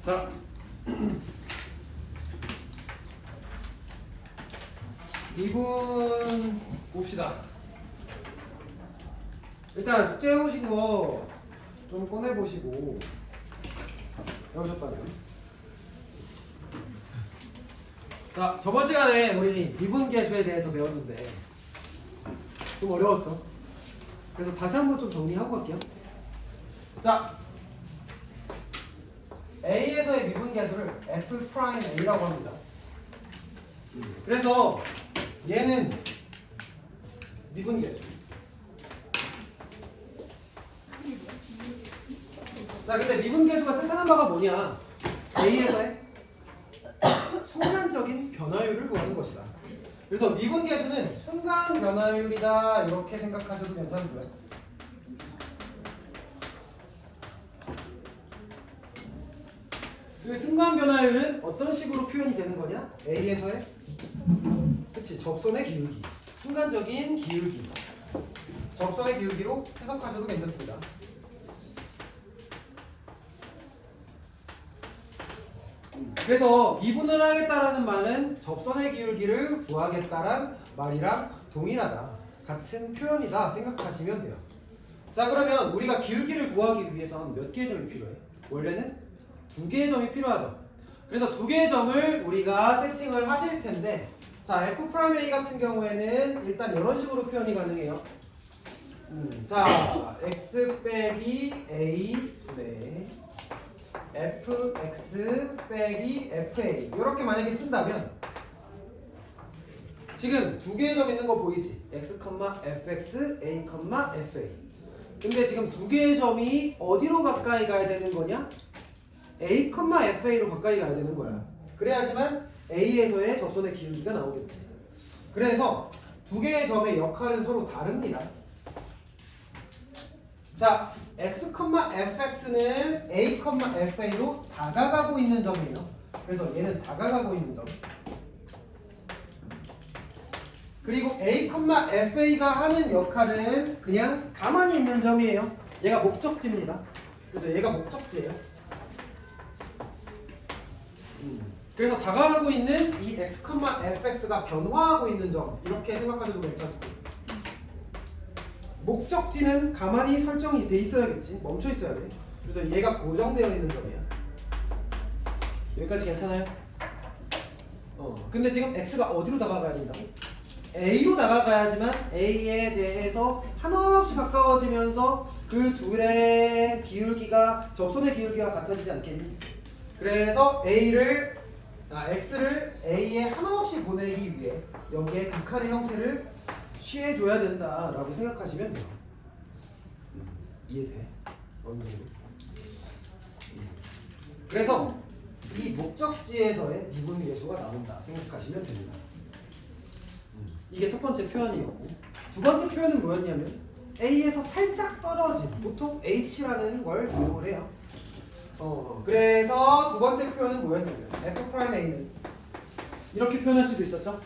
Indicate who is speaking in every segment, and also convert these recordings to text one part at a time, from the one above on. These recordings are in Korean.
Speaker 1: 자, 미분 봅시다. 일단 숙제 해오신 거 좀 꺼내보시고 배우셨다면. 자, 저번 시간에 우리 미분계수에 대해서 배웠는데 좀 어려웠죠? 그래서 다시 한번 좀 정리하고 갈게요. 자, A에서의 미분계수를 F'A라고 합니다. 그래서 얘는 미분계수. 자, 근데 미분계수가 뜻하는 바가 뭐냐? A에서의 순간적인 변화율을 구하는 것이다. 그래서 미분계수는 순간 변화율이다 이렇게 생각하셔도 괜찮고요. 그 순간 변화율은 어떤 식으로 표현이 되는 거냐? A에서의 그치, 접선의 기울기, 순간적인 기울기, 접선의 기울기로 해석하셔도 괜찮습니다. 그래서 미분을 하겠다라는 말은 접선의 기울기를 구하겠다란 말이랑 동일하다, 같은 표현이다 생각하시면 돼요. 자, 그러면 우리가 기울기를 구하기 위해서는 몇 개의 점이 필요해? 원래는 2개의 점이 필요하죠. 그래서 2개의 점을 우리가 세팅을 하실 텐데, 자, F'A 같은 경우에는 일단 이런 식으로 표현이 가능해요. 자, x 빼기 a 분의 fx 빼기 fa 이렇게 만약에 쓴다면 지금 2개의 점 있는 거 보이지? x, fx, a, fa. 근데 지금 2개의 점이 어디로 가까이 가야 되는 거냐? a, fa로 가까이 가야 되는 거야. 그래야지만 a에서의 접선의 기울기가 나오겠지. 그래서 2개의 점의 역할은 서로 다릅니다. 자, x, fx는 a, fa로 다가가고 있는 점이에요. 그래서 얘는 다가가고 있는 점. 그리고 a, fa가 하는 역할은 그냥 가만히 있는 점이에요. 얘가 목적지입니다. 그래서 얘가 목적지예요. 그래서 다가가고 있는 이 x, fx가 변화하고 있는 점 이렇게 생각하셔도 괜찮고, 목적지는 가만히 설정이 돼 있어야겠지. 멈춰 있어야 돼. 그래서 얘가 고정되어 있는 점이야. 여기까지 괜찮아요? 근데 지금 x가 어디로 다가가야 된다고? a로 다가가야지만 a에 대해서 한없이 가까워지면서 그 둘의 기울기가, 접선의 기울기가 같아지지 않겠니? 그래서 x를 a에 한없이 보내기 위해 여기에 극한의 형태를 취해줘야 된다라고 생각하시면 돼요. 이해돼? 어느 정도? 그래서 이 목적지에서의 미분계수가 나온다 생각하시면 됩니다. 이게 첫 번째 표현이었고, 두 번째 표현은 뭐였냐면 A에서 살짝 떨어진, 보통 H라는 걸 이용을 해요. 그래서 두 번째 표현은 뭐였냐면 F'A는 이렇게 표현할 수도 있었죠.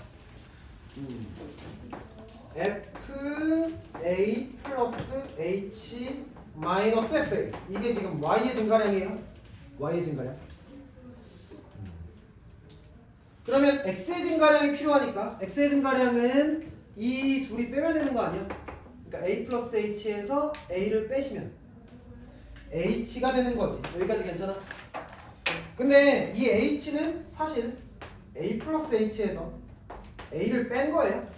Speaker 1: FA 플러스 H 마이너스 FA, 이게 지금 Y의 증가량이에요. Y의 증가량. 그러면 X의 증가량이 필요하니까 X의 증가량은 이 둘이 빼면 되는 거 아니야? 그러니까 A 플러스 H에서 A를 빼시면 H가 되는 거지. 여기까지 괜찮아? 근데 이 H는 사실 A 플러스 H에서 A를 뺀 거예요.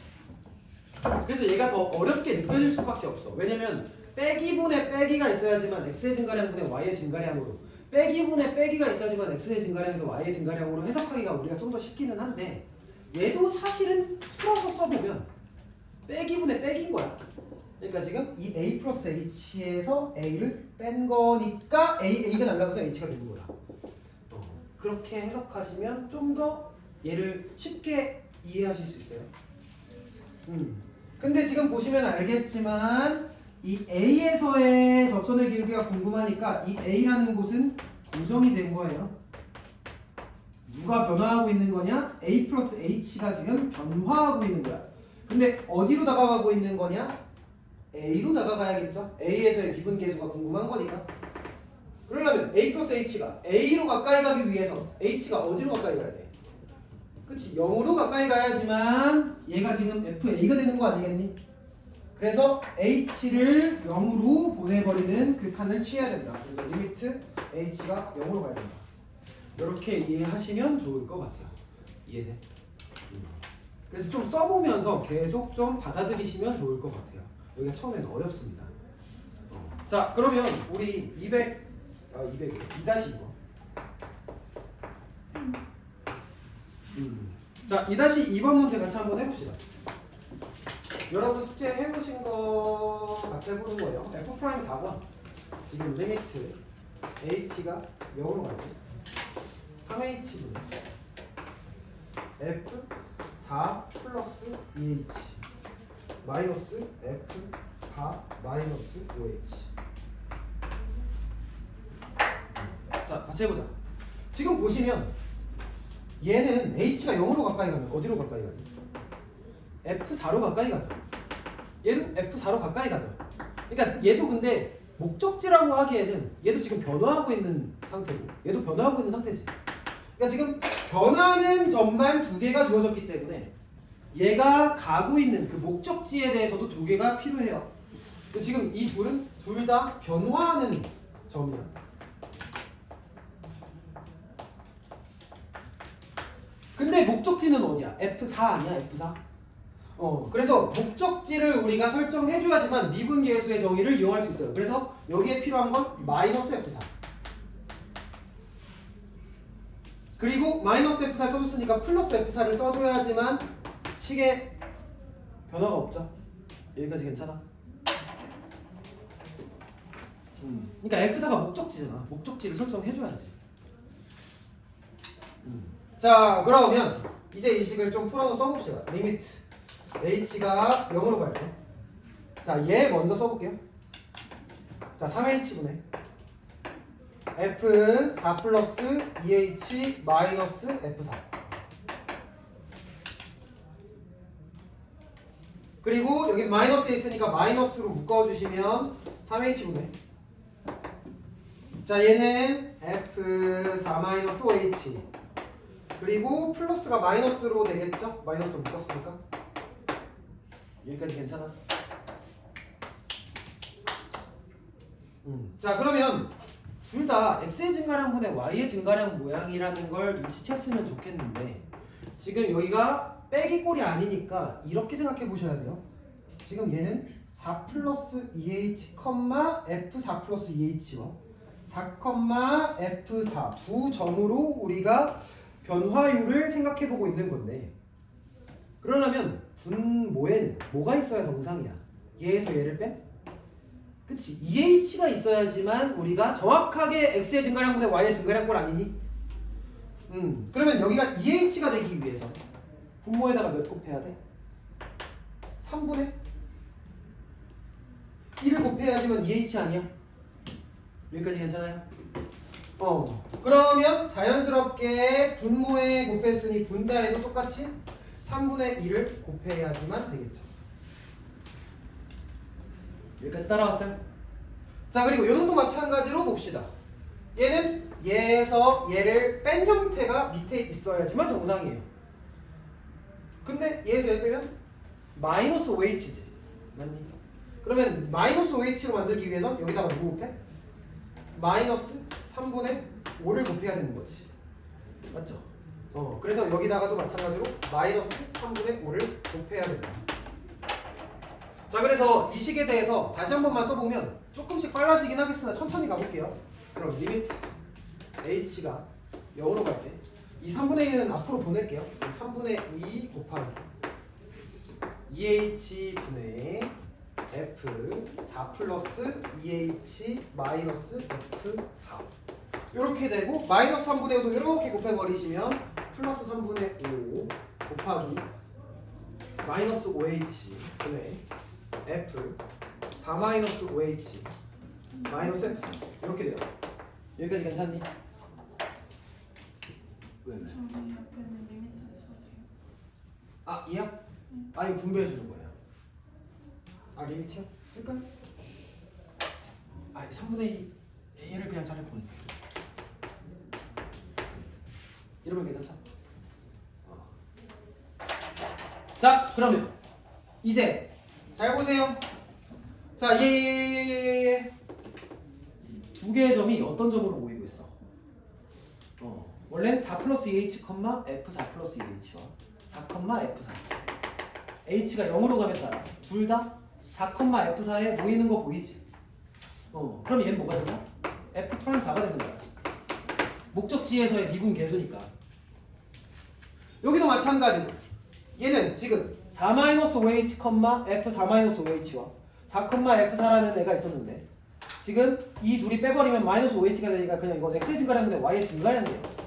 Speaker 1: 그래서 얘가 더 어렵게 느껴질 수밖에 없어. 왜냐면 빼기분에 빼기가 있어야지만 x의 증가량분의 y의 증가량으로, 빼기분에 빼기가 있어야지만 x의 증가량에서 y의 증가량으로 해석하기가 우리가 좀 더 쉽기는 한데, 얘도 사실은 풀어서 써보면 빼기분에 빼기인 거야. 그러니까 지금 이 a 플러스 h에서 a를 뺀 거니까 a가 날라가서 h가 되는 거야. 그렇게 해석하시면 좀 더 얘를 쉽게 이해하실 수 있어요. 근데 지금 보시면 알겠지만 이 A에서의 접선의 기울기가 궁금하니까 이 A라는 곳은 고정이 된 거예요. 누가 변화하고 있는 거냐? A 플러스 H가 지금 변화하고 있는 거야. 근데 어디로 다가가고 있는 거냐? A로 다가가야겠죠? A에서의 미분계수가 궁금한 거니까. 그러려면 A 플러스 H가 A로 가까이 가기 위해서 H가 어디로 가까이 가야 돼? 그치 0으로 가까이 가야지만 얘가 지금 FA가 되는 거 아니겠니? 그래서 H를 0으로 보내버리는 그 칸을 취해야 된다. 그래서 리미트 H가 0으로 가야 된다. 이렇게 이해하시면 좋을 것 같아요. 이해돼? 그래서 좀 써보면서 계속 좀 받아들이시면 좋을 것 같아요. 여기가 처음에는 어렵습니다. 자, 그러면 우리 2-2번. 자, 2-2번 문제 같이 한번 해봅시다. 여러분 숙제 해보신 거 같이 해보는 거예요. F' 4번. 지금 리미트 H가 0으로 갈 때 3H분 F4 플러스 2H 마이너스 F4 마이너스 5H. 자, 같이 해보자. 지금 보시면 얘는 H가 0으로 가까이 가면 어디로 가까이 가니? F4로 가까이 가죠. 얘도 F4로 가까이 가죠. 그러니까 얘도 근데 목적지라고 하기에는 얘도 지금 변화하고 있는 상태고 얘도 변화하고 있는 상태지. 그러니까 지금 변하는 점만 두 개가 주어졌기 때문에 얘가 가고 있는 그 목적지에 대해서도 두 개가 필요해요. 지금 이 둘은 둘 다 변화하는 점이야. 근데 목적지는 어디야? F4 아니야? F4? 그래서 목적지를 우리가 설정해줘야지만 미분계수의 정의를 이용할 수 있어요. 그래서 여기에 필요한 건 마이너스 F4. 그리고 마이너스 F4 써줬으니까 플러스 F4를 써줘야지만 식에 변화가 없죠. 여기까지 괜찮아? 그러니까 F4가 목적지잖아. 목적지를 설정해줘야지. 자, 그러면 이제 이 식을 좀 풀어서 써봅시다. 리미트 H가 0으로 갈 때. 자, 얘 먼저 써볼게요. 자, 3H분의 F4 플러스 2H 마이너스 F4. 그리고 여기 마이너스에 있으니까 마이너스로 묶어주시면 3H분의. 자, 얘는 F4 마이너스 5H. 그리고 플러스가 마이너스로 되겠죠? 마이너스로 묶었으니까. 여기까지 괜찮아? 자, 그러면 둘 다 x의 증가량분의 y의 증가량 모양이라는 걸 눈치챘으면 좋겠는데 지금 여기가 빼기 꼴이 아니니까 이렇게 생각해 보셔야 돼요. 지금 얘는 4 플러스 2h, f4 플러스 2h와 4, f4 두 점으로 우리가 변화율을 생각해 보고 있는 건데 그러려면 분모에는 뭐가 있어야 정상이야? 얘에서 얘를 빼? 그치? 2h가 있어야지만 우리가 정확하게 x의 증가량분의 y의 증가량꼴 아니니? 그러면 여기가 2h가 되기 위해서 분모에다가 몇 곱해야 돼? 3분의 1을 곱해야지만 2h 아니야? 여기까지 괜찮아요? 그러면 자연스럽게 분모에 곱했으니 분자에도 똑같이 3분의 1을 곱해야지만 되겠죠. 여기까지 따라왔어요? 자, 그리고 이 정도 마찬가지로 봅시다. 얘는 얘에서 얘를 뺀 형태가 밑에 있어야지만 정상이에요. 근데 얘에서 얘 빼면 마이너스 5h지. 맞니? 그러면 마이너스 5h로 만들기 위해서 여기다가 누구 곱해? 마이너스 3분의 5를 곱해야 되는 거지. 맞죠? 그래서 여기다가도 마찬가지로 마이너스 3분의 5를 곱해야 된다. 자, 그래서 이 식에 대해서 다시 한 번만 써보면 조금씩 빨라지긴 하겠으나 천천히 가볼게요. 그럼 리미트 h가 0으로 갈 때 이 3분의 1은 앞으로 보낼게요. 3분의 2 곱하기 2h분의 f4 플러스 2h 마이너스 f4 이렇게 되고 마이너스 3분의 5도 이렇게 곱해버리시면 플러스 3분의 5 곱하기 마이너스 5h 분의 f4 마이너스 5h 마이너스 f4 이렇게 돼요. 여기까지 괜찮니? 왜?
Speaker 2: 저희 옆에는 리미트 써줘요.
Speaker 1: 아, 이야? 이거 분배해 주는 거예요. 리미트요? 쓸까요? 3분의 2 얘를 그냥 차라리 보내자. 이러면 괜찮죠? 자, 그러면 이제 잘 보세요. 자, 두 개의 점이 어떤 점으로 모이고 있어? 원래는 4 플러스 2h, f4 플러스 2h와 4, f4. h가 0으로 가면 따라 둘 다 4, f4에 모이는 거 보이지? 그럼 얘는 뭐가 되냐? f'4가 되는 거야. 목적지에서의 미분 계수니까. 여기도 마찬가지고 얘는 지금 4-5h, f4-5h와 4,f4라는 애가 있었는데 지금 이 둘이 빼버리면 -5h가 되니까 그냥 이건 x의 증가량분의 y의 증가량이에요.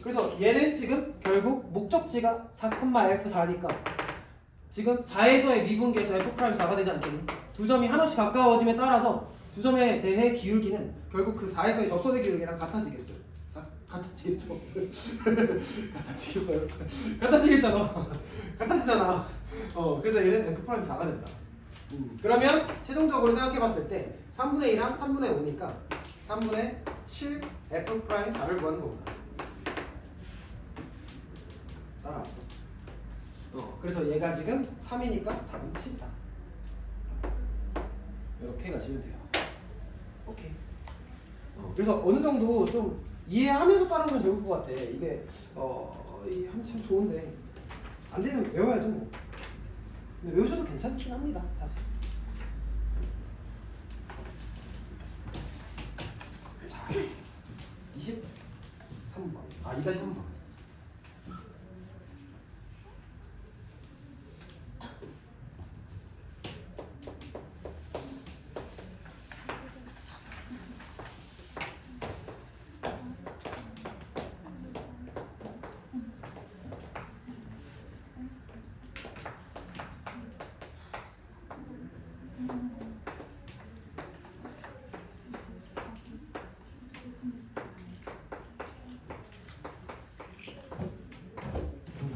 Speaker 1: 그래서 얘는 지금 결국 목적지가 4,f4니까 지금 4에서의 미분 계수 f'4가 되지 않겠니? 두 점이 한없이 가까워짐에 따라서 두 점에 대해 기울기는 결국 그 4에서의 접선의 기울기랑 같아지겠어요. 같아지겠죠? 같아지겠어요? 같아지겠잖아. 같아지잖아. 그래서 얘는 f'4가 된다. 그러면 최종적으로 생각해봤을 때 3분의 2랑 3분의 5니까 3분의 7 f'4를 구하는 거구나. 따라왔어. 그래서 얘가 지금 3이니까 답은 7이다. 이렇게 가시면 돼요. 오케이. 그래서 어느 정도 좀 이해하면서 따라오면 좋을 것 같아. 이게 참 좋은데 안 되면 외워야죠 뭐. 근데 외우셔도 괜찮긴 합니다 사실. 자, 23번. 2-3번.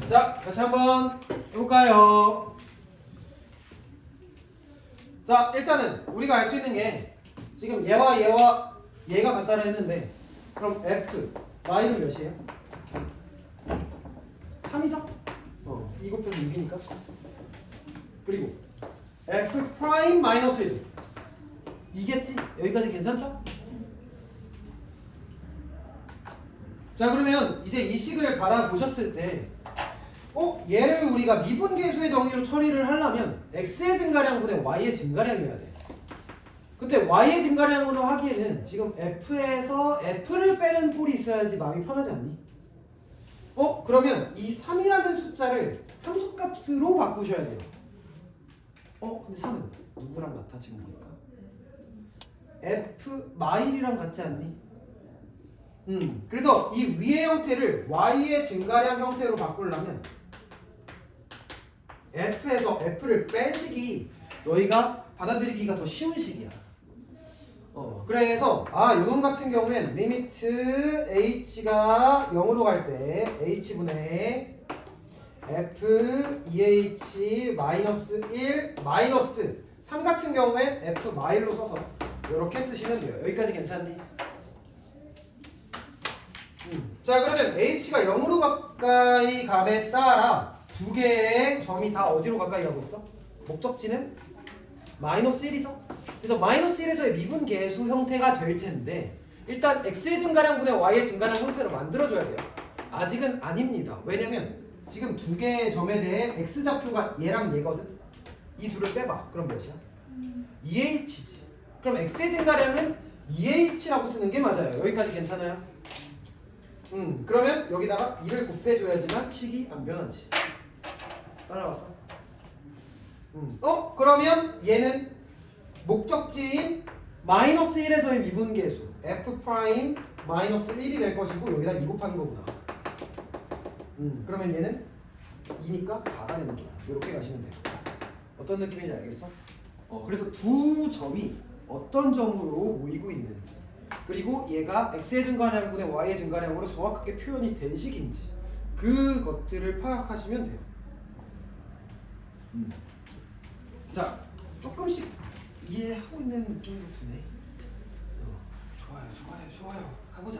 Speaker 1: 자, 같이 한번 해볼까요? 자, 일단은 우리가 알 수 있는 게 지금 얘와 얘가 같다라 했는데 그럼 f y는 몇이에요? 3이죠? 2 곱하기 6이니까. 그리고 f 프라임 마이너스 1 이겠지? 여기까지 괜찮죠? 자, 그러면 이제 이 식을 바라보셨을 때 얘를 우리가 미분계수의 정의로 처리를 하려면 x의 증가량분의 y의 증가량이어야 돼. 근데 y의 증가량으로 하기에는 지금 f에서 f를 빼는 꼴이 있어야지 마음이 편하지 않니? 그러면 이 3이라는 숫자를 함수값으로 바꾸셔야 돼요. 근데 3은 누구랑 같아 지금 보니까? f 마일이랑 같지 않니? 그래서 이 위의 형태를 y의 증가량 형태로 바꾸려면 f에서 f를 뺀 식이 너희가 받아들이기가 더 쉬운 식이야. 그래서 요놈 같은 경우엔 리미트 h가 0으로 갈 때 h분의 f 2h 마이너스 1 마이너스 3 같은 경우엔 f 마일로 써서 이렇게 쓰시면 돼요. 여기까지 괜찮니? 자, 그러면 h가 0으로 가까이 감에 따라 두 개의 점이 다 어디로 가까이 가고 있어? 목적지는 마이너스 1이죠. 그래서 마이너스 1에서의 미분 계수 형태가 될 텐데 일단 x의 증가량분의 y의 증가량 형태로 만들어줘야 돼요. 아직은 아닙니다. 왜냐면 지금 두 개의 점에 대해 x좌표가 얘랑 얘거든. 이 둘을 빼봐. 그럼 몇이야? 2h지. 그럼 x의 증가량은 2h라고 쓰는 게 맞아요. 여기까지 괜찮아요? 그러면 여기다가 2를 곱해줘야지만 식이 안 변하지. 따라왔어? 그러면 얘는 목적지인 마이너스 1에서의 미분계수 f 프라임 마이너스 1이 될 것이고 여기다 2 곱하는 거구나. 그러면 얘는 2니까 4가 되는 거야. 이렇게 가시면 돼요. 어떤 느낌인지 알겠어? 그래서 두 점이 어떤 점으로 모이고 있는지 그리고 얘가 x의 증가량분의 y의 증가량으로 정확하게 표현이 된 식인지 그것들을 파악하시면 돼요. 자, 조금씩 이해하고 있는 느낌도 드네. 좋아요, 좋아요. 좋아요. 가보자.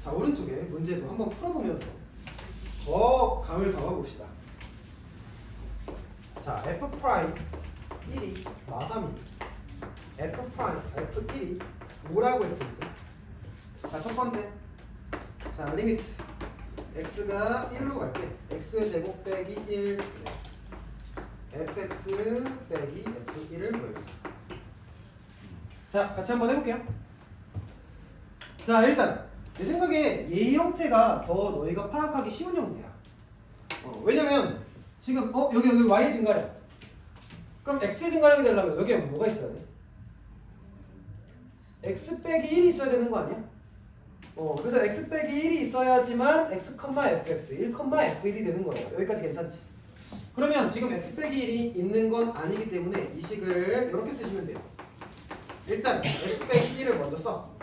Speaker 1: 자, 오른쪽에 문제도 한번 풀어보면서 더 감을 잡아봅시다. 자, f 프라임 1이 마삼이 f 프라임 f1이 뭐라고 했습니까? 자, 첫 번째. 자, 리미트 x가 1로 갈 때 x제곱 빼기 1 fx 빼기 f1을 구해보자. 자, 같이 한번 해볼게요. 자, 일단 내 생각에 이 형태가 더 너희가 파악하기 쉬운 형태야. 왜냐면 지금 여기 y 증가량. 그럼 x의 증가량이 되려면 여기에 뭐가 있어야 돼? x 빼기 1이 있어야 되는 거 아니야? 그래서 x 빼기 1이 있어야지만 x, fx, 1, f1이 되는 거예요. 여기까지 괜찮지? 그러면 지금 x 빼기 1이 있는 건 아니기 때문에 이 식을 이렇게 쓰시면 돼요. 일단 x 빼기 1을 먼저 써.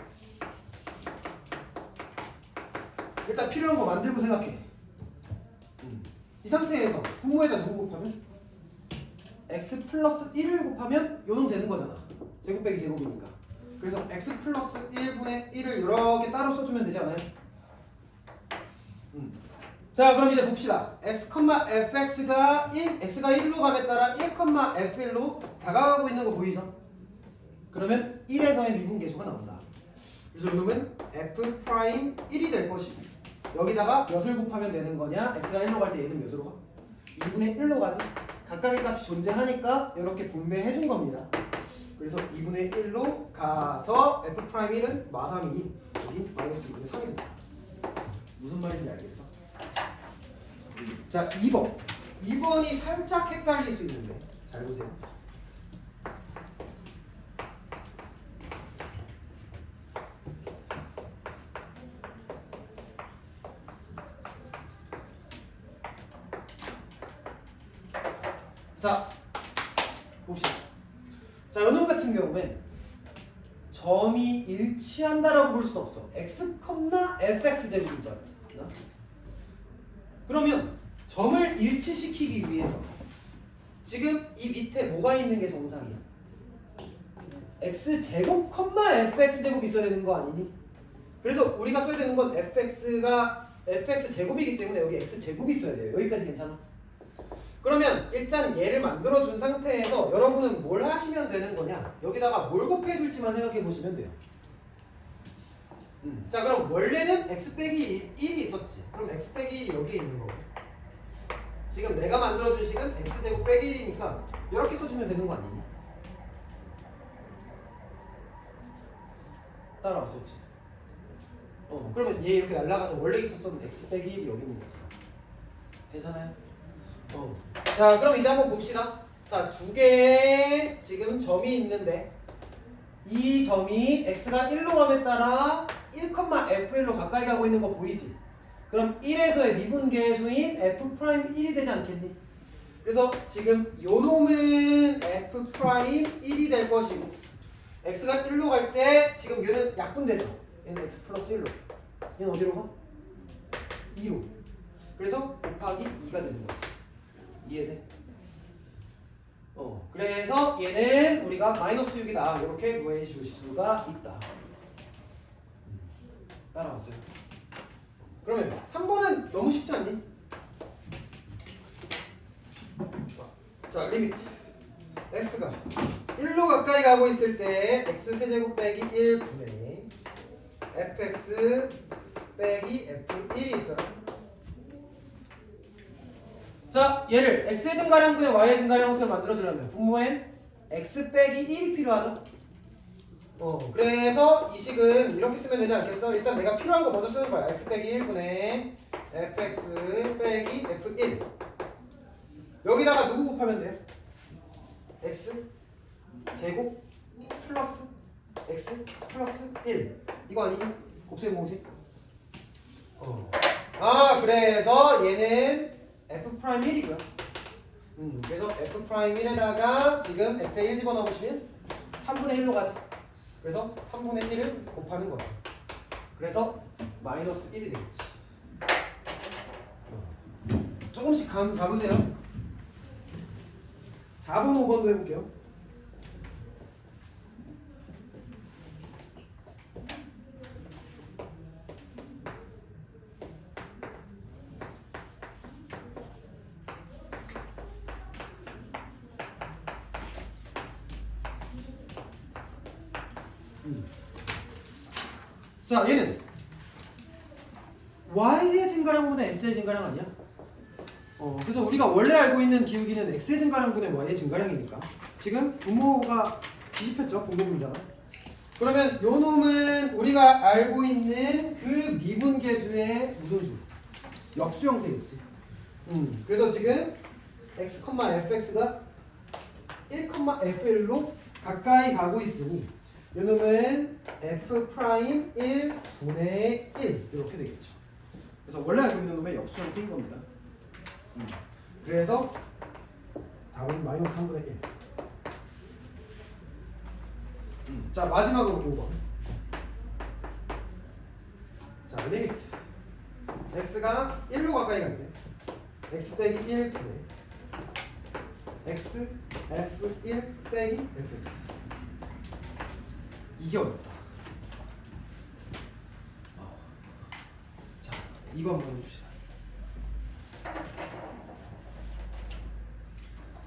Speaker 1: 일단 필요한 거 만들고 생각해. 이 상태에서 분모에다 누구 곱하면? x 플러스 1을 곱하면 요놈 되는 거잖아. 제곱 빼기 제곱이니까. 그래서 x 플러스 1분의 1을 이렇게 따로 써주면 되지 않아요? 자, 그럼 이제 봅시다. x, fx가 x가 1로 감에 따라 1, f1로 다가가고 있는 거 보이죠? 그러면 1에서의 미분계수가 나온다. 그래서 이놈은 f 프라임 1이 될 것이고 여기다가 몇을 곱하면 되는 거냐? x가 1로 갈 때 얘는 몇으로 가? 2분의 1로 가지. 각각의 값이 존재하니까 이렇게 분배해 준 겁니다. 그래서 2분의 1로 가서 f 프라임 1은 마삼이니 여기 마이너스 2분의 3이 된다. 무슨 말인지 알겠어? 자, 2번. 2번이 살짝 헷갈릴 수 있는데 잘 보세요. 자, 봅시다. 자, 요놈 같은 경우엔 점이 일치한다라고 볼 수는 없어. x, fx 제곱이잖아. 그러면 점을 일치시키기 위해서 지금 이 밑에 뭐가 있는 게 정상이야? x 제곱, fx 제곱이 있어야 되는 거 아니니? 그래서 우리가 써야 되는 건 fx가 fx 제곱이기 때문에 여기 x 제곱이 있어야 돼요. 여기까지 괜찮아? 그러면 일단 얘를 만들어준 상태에서 여러분은 뭘 하시면 되는 거냐? 여기다가 뭘 곱해줄지만 생각해 보시면 돼요. 자, 그럼 원래는 x 빼기 1이 있었지. 그럼 x 빼기 1이 여기에 있는 거고. 지금 내가 만들어준 식은 x제곱 빼기 1이니까 이렇게 써주면 되는 거 아니니? 따라왔었지. 그러면 얘 이렇게 날라가서 원래 있었던 x 빼기 1이 여기 있는 거잖아. 괜찮아요? 자, 그럼 이제 한번 봅시다. 자, 두 개의 지금 점이 있는데 이 점이 x가 1로 감에 따라 1, f1로 가까이 가고 있는 거 보이지? 그럼 1에서의 미분계수인 f'1이 되지 않겠니? 그래서 지금 요 놈은 f'1이 될 것이고 x가 1로 갈 때 지금 얘는 약분되죠? 얘는 x 플러스 1로 얘는 어디로 가? 2로. 그래서 곱하기 2가 되는 거지. 이해돼? 그래서 얘는 우리가 마이너스 6이다 이렇게 구해줄 수가 있다. 따라왔어요. 그러면 3번은 너무 쉽지 않니? 자, 리미트 x가 1로 가까이 가고 있을 때 x 세제곱 빼기 1분의 fx 빼기 f1이 있어요. 자, 얘를 x의 증가량분의 y의 증가량 형태로 만들어주려면 분모엔 x 빼기 1이 필요하죠? 그래서 이 식은 이렇게 쓰면 되지 않겠어? 일단 내가 필요한 거 먼저 쓰는 거야. x 빼기 1분의 fx 빼기 f1 여기다가 누구 곱하면 돼요? x 제곱 플러스 x 플러스 1 이거 아니니? 곱셈 공식? 그래서 얘는 f'1이고요. 그래서 f'1에다가 지금 x에 1 집어넣으시면 3분의 1로 가지. 그래서 3분의 1을 곱하는 거야. 그래서 마이너스 1이 되겠지. 조금씩 감 잡으세요. 4번, 5번도 해볼게요. 자, 얘는 y의 증가량분의 x의 증가량 아니야? 그래서 우리가 원래 알고 있는 기울기는 x의 증가량분의 y의 증가량이니까 지금 분모가 뒤집혔죠? 분모 분자가. 그러면 요 놈은 우리가 알고 있는 그 미분계수의 무슨 수? 역수 형태겠지. 그래서 지금 x, fx가 1,f1로 가까이 가고 있으니 요 놈은 f 프라임 1 분의 1 이렇게 되겠죠. 그래서 원래 알고 있는 놈의 역수 형태인 겁니다. 그래서 답은 마이너스 3분의 1. 자, 마지막으로 5번. 자, 리미트 x가 1로 가까이 갈 때 x 빼기 1 분의 x f1 빼기 fx. 이게 어렵다. 자, 이거 한번 해봅시다.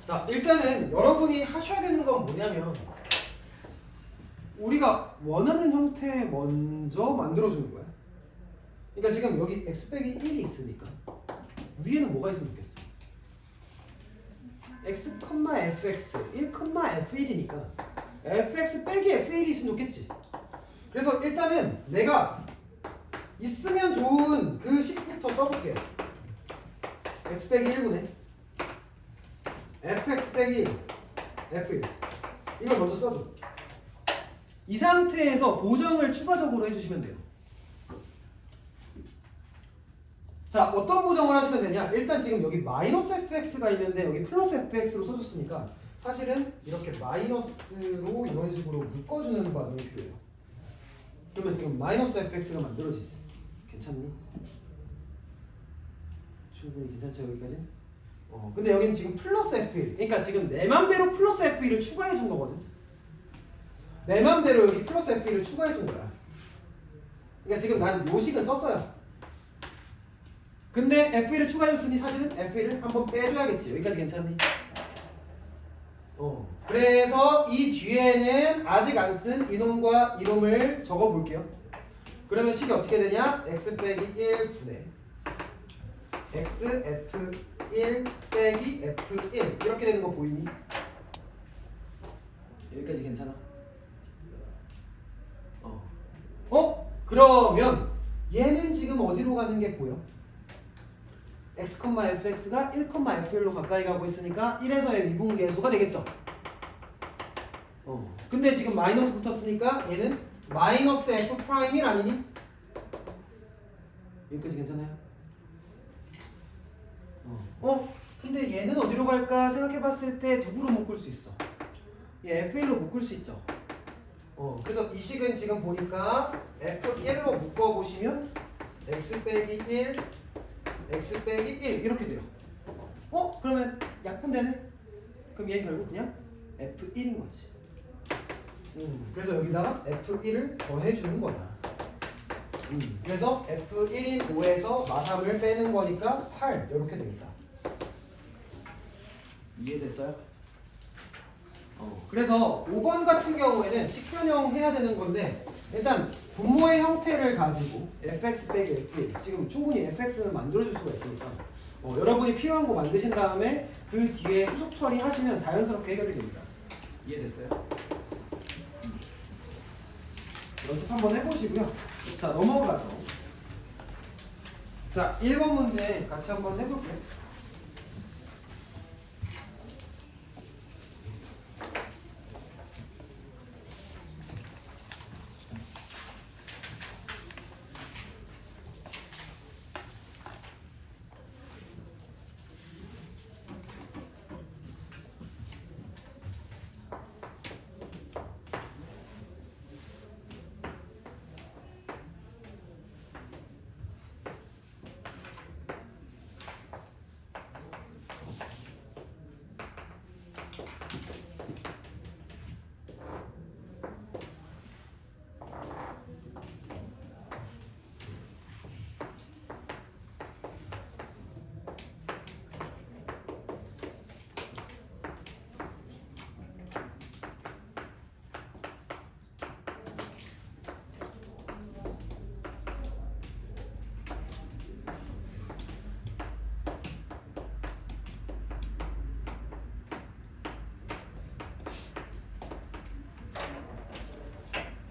Speaker 1: 자, 일단은 여러분이 하셔야 되는 건 뭐냐면 우리가 원하는 형태 먼저 만들어주는 거야. 그러니까 지금 여기 x 빼기 1이 있으니까 위에는 뭐가 있으면 좋겠어? x, fx 1, f1이니까 fx 빼기 f1이 있으면 좋겠지. 그래서 일단은 내가 있으면 좋은 그 식부터 써볼게요. x 빼기 1분의 fx 빼기 1 f1 이걸 먼저 써줘. 이 상태에서 보정을 추가적으로 해주시면 돼요. 자, 어떤 보정을 하시면 되냐? 일단 지금 여기 마이너스 fx가 있는데 여기 플러스 fx로 써줬으니까 사실은 이렇게 마이너스로 이런 식으로 묶어주는 과정이 필요해요. 그러면 지금 마이너스 fx가 만들어지지. 괜찮니? 충분히 괜찮죠, 여기까지? 근데 여기는 지금 플러스 f1. 그러니까 지금 내 맘대로 플러스 f1을 추가해 준 거거든. 내 맘대로 여기 플러스 f1을 추가해 준 거야. 그러니까 지금 난 요식은 썼어요. 근데 f1을 추가해줬으니 사실은 f1을 한번 빼줘야겠지. 여기까지 괜찮니? 그래서 이 뒤에는 아직 안 쓴 이놈과 이놈을 적어볼게요. 그러면 식이 어떻게 되냐? x 빼기 1 분의 x f1 빼기 f1 이렇게 되는 거 보이니? 여기까지 괜찮아? 그러면 얘는 지금 어디로 가는 게 보여? x, fx가 1, f1로 가까이 가고 있으니까 1에서의 미분계수가 되겠죠? 근데 지금 마이너스 붙었으니까 얘는 마이너스 f 프라임 1 아니니? 여기까지 괜찮아요? 근데 얘는 어디로 갈까 생각해봤을 때 누구로 묶을 수 있어? 얘 f1로 묶을 수 있죠? 그래서 이 식은 지금 보니까 f1로 묶어보시면 x 빼기 1 x 빼기 1 이렇게 돼요. 그러면 약분되네? 그럼 얘는 결국 그냥 f1인 거지. 그래서 여기다가 f1을 더해주는 거다. 그래서 f1인 5에서 마3을 빼는 거니까 8 이렇게 됩니다. 이해됐어요? 그래서 5번 같은 경우에는 식변형 해야 되는 건데 일단 분모의 형태를 가지고 fx 빼기 f1 지금 충분히 fx는 만들어줄 수가 있으니까 여러분이 필요한 거 만드신 다음에 그 뒤에 후속 처리하시면 자연스럽게 해결이 됩니다. 이해됐어요? 연습 한번 해보시고요. 자, 넘어가서 자 1번 문제 같이 한번 해볼게요.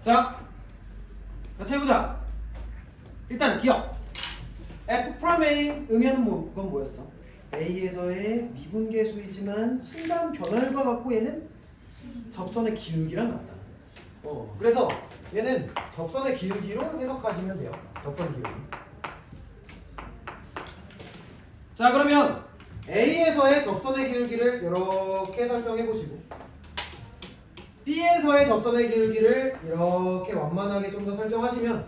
Speaker 1: 자, 같이 해보자. 일단 기억. F'A 의미하는 건 뭐였어? A에서의 미분계수이지만 순간 변화율과 같고 얘는 접선의 기울기랑 같다. 그래서 얘는 접선의 기울기로 해석하시면 돼요. 접선 기울기. 자, 그러면 A에서의 접선의 기울기를 이렇게 설정해 보시고 B에서의 접선의 기울기를 이렇게 완만하게 좀 더 설정하시면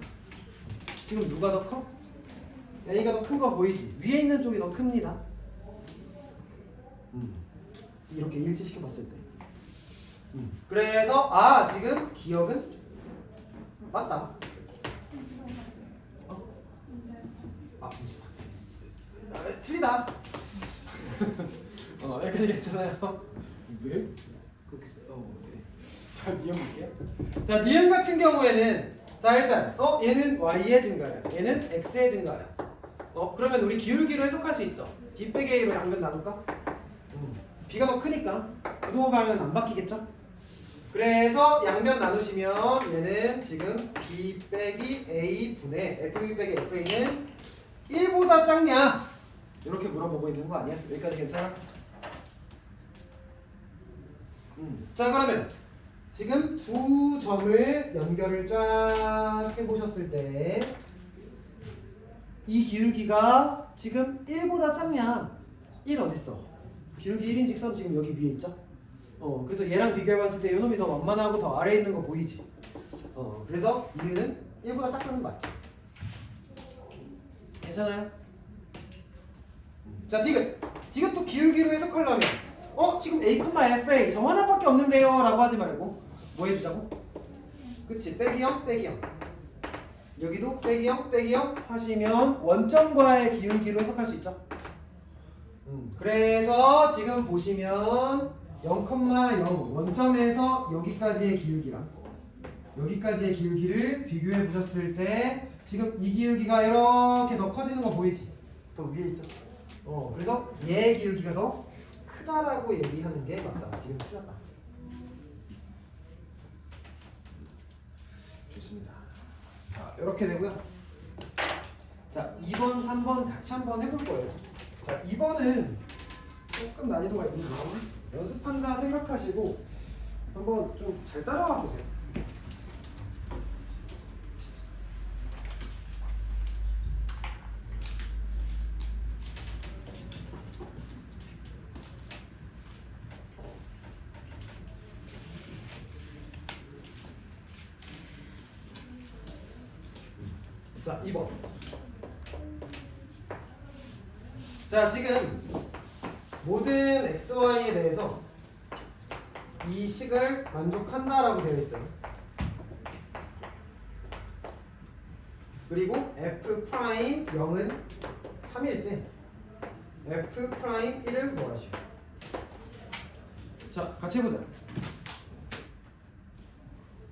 Speaker 1: 지금 누가 더 커? A가 더 큰 거 보이지? 위에 있는 쪽이 더 큽니다. 이렇게 일치시켜 봤을 때. 그래서 지금 기억은 맞다. 틀리다. 여기까지 괜찮아요. 왜? 그렇게 써? 네. 자, 니은 볼게요. 자, 니은 같은 경우에는 자, 일단 얘는 y의 증가량, 얘는 x의 증가량. 그러면 우리 기울기로 해석할 수 있죠. d 빼기 a로 양변 나눌까? b가 더 크니까 부동호 방향은 안 바뀌겠죠? 그래서 양변 나누시면 얘는 지금 b 빼기 a 분의 f 빼기 fa는 1보다 작냐? 이렇게 물어보고 있는 거 아니야? 여기까지 괜찮아? 자, 그러면 지금 두 점을 연결을 쫙 해보셨을 때 이 기울기가 지금 1보다 작냐? 1 어딨어? 기울기 1인 직선 지금 여기 위에 있죠? 그래서 얘랑 비교해봤을 때 이놈이 더 완만하고 더 아래에 있는 거 보이지? 그래서 이유는 1보다 작다는 거 맞죠? 괜찮아요? 자, 디귿도 기울기로 해석하려면 지금 a, fa 점 하나밖에 없는데요 라고 하지 말고 뭐 해주자고? 그치, 빼기 0, 빼기 0 여기도 빼기 0, 빼기 0 하시면 원점과의 기울기로 해석할 수 있죠? 그래서 지금 보시면 0,0 원점에서 여기까지의 기울기랑 여기까지의 기울기를 비교해 보셨을 때 지금 이 기울기가 이렇게 더 커지는 거 보이지? 더 위에 있죠? 그래서 얘의 기울기가 더 크다라고 얘기하는 게 맞다. 지금 틀렸다. 좋습니다. 자, 이렇게 되고요. 자, 2번, 3번 같이 한번 해볼 거예요. 자, 2번은 조금 난이도가 있는데 연습한다 생각하시고 한번 좀 잘 따라와 보세요. 자, 2번. 자, 지금 모든 xy에 대해서 이 식을 만족한다라고 되어 있어요. 그리고 f 프라임 0은 3일 때 f 프라임 1을 구하시오. 자, 같이 해보자.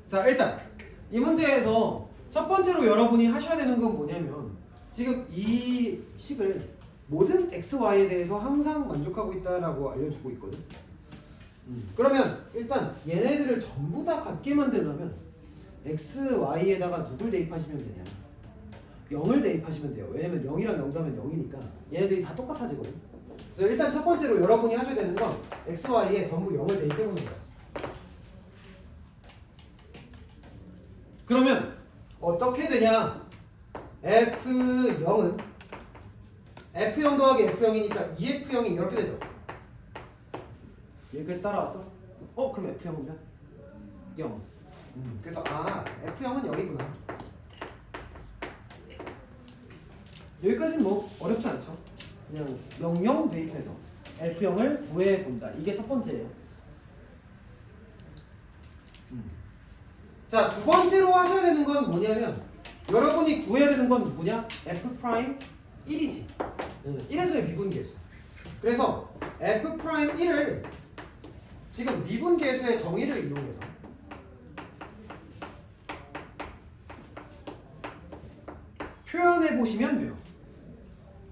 Speaker 1: 자, 일단 이 문제에서 첫 번째로 여러분이 하셔야 되는 건 뭐냐면 지금 이 식을 모든 xy에 대해서 항상 만족하고 있다라고 알려주고 있거든. 그러면 일단 얘네들을 전부 다 같게 만들려면 x, y에다가 누굴 대입하시면 되냐? 0을 대입하시면 돼요. 왜냐면 0이랑 0 더하면 0이니까 얘네들이 다 똑같아지거든. 그래서 일단 첫 번째로 여러분이 하셔야 되는 건 x, y에 전부 0을 대입해보는 거야. 그러면 어떻게 되냐? F0은 F0 더하기 F0이니까 2F0이 이렇게 되죠. 여기까지 따라왔어? 그럼 F0이면 0. 그래서 F0은 0이구나. 여기까지는 뭐 어렵지 않죠? 그냥 00 대입해서 F0을 구해본다. 이게 첫 번째예요. 자, 두 번째로 하셔야 되는 건 뭐냐면 여러분이 구해야 되는 건 누구냐? F 프라임 1이지. 1에서의 미분계수. 그래서 F 프라임 1을 지금 미분계수의 정의를 이용해서 표현해 보시면 돼요.